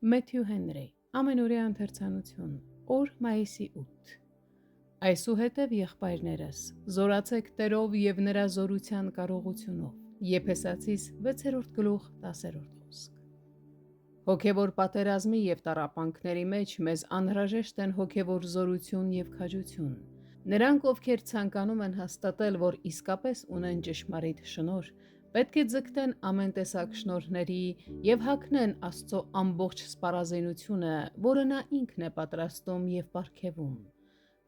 Մեթյու Հենրի, ամենօրյա ընթերցանություն, օր մայիսի 8։ Այսուհետև եղբայրներս, զորացեք Տերով և նրա զորության կարողությունով։ Եփեսացիս 6:10 խոսք։ Հոգևոր պատերազմի և տառապանքների մեջ մեզ անհրաժեշտ են հոգևոր զորություն և քաջություն։ Նրանք, ովքեր ցանկանում են հաստատել, որ իսկապես ունեն ճշմարիտ շնորհ, պետք է ձգտեն ամեն տեսակ շնորհների և հագնեն Աստծո ամբողջ սպառազինությունը, որը նա ինքն է պատրաստում և պարգևում։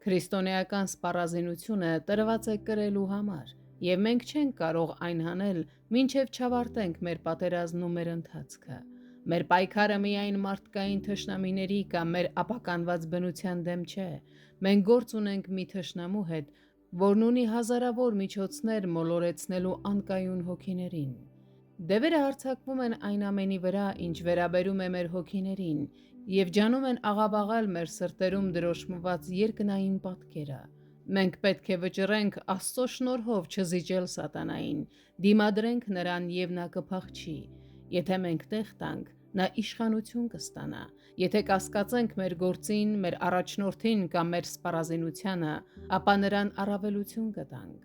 Քրիստոնեական սպառազինությունը տրված է կրելու համար, և մենք չենք կարող այն անել, մինչև չավարտենք մեր պատերազմն ու մեր ընթացքը։ Մեր պայքարը միայն մարդկային թշնամիների կամ մեր ապականված բնության դեմ չէ։ Մենք գործ ունենք մի թշնամու հետ, որն ունի հազարավոր միջոցներ մոլորեցնելու անկայուն հոգիներին։ Դևերը հարձակվում են այն ամենի վրա, ինչ վերաբերում է մեր հոգիներին, և ջանում են աղավաղել մեր սրտերում դրոշմված երկնային պատկերը։ Մենք պետք է վճռենք Աստծո շնորհով չզիջել սատանային, դիմադրենք նրան և նա կփախչի։ Եթե մենք տեղ տանք, նա իշխանություն կստանա։ Եթե կասկածենք մեր գործին, մեր առաջնորդին կամ մեր սպառազինությանը, ապա նրան առավելություն կտանք։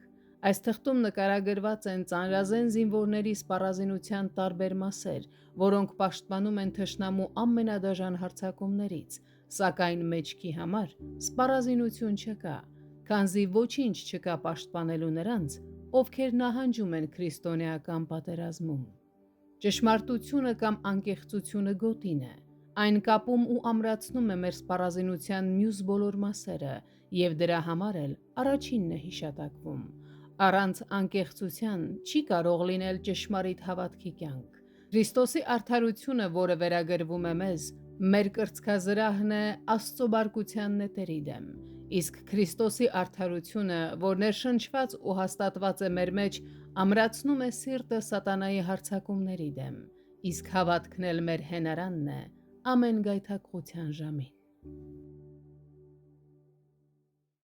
Այս թղթում նկարագրված են ծանրազեն զինվորների սպառազինության տարբեր մասեր, որոնք պաշտպանում են թշնամու ամենադաժան հարձակումներից, սակայն մեջքի համար սպառազինություն չկա, քանզի ոչինչ չկա պաշտպանելու նրանց, ովքեր նահանջում են քրիստոնեական պատերազմում։ Ճշմարտությունը կամ անկեղծությունը գոտին է։ Այն կապում ու ամրացնում է մեր սպառազինության մյուս բոլոր մասերը, և դրա համար էլ առաջինն է հիշատակվում։ Առանց անկեղծության չի կարող լինել ճշմարիտ հավատքի կյանք։ Քրիստոսի արդարությունը, որը վերագրվում է մեզ, մեր կրծքազրահն է Աստծո բարկության նետերի դեմ, իսկ Քրիստոսի արդարությունը, որ ներշնչված ու հաստատված է մեր մեջ, ամրացնում է սիրտը սատանայի հարձակումների դեմ, իսկ հավատքն էլ մեր հենարանն է ամեն գայթակղության ժամին։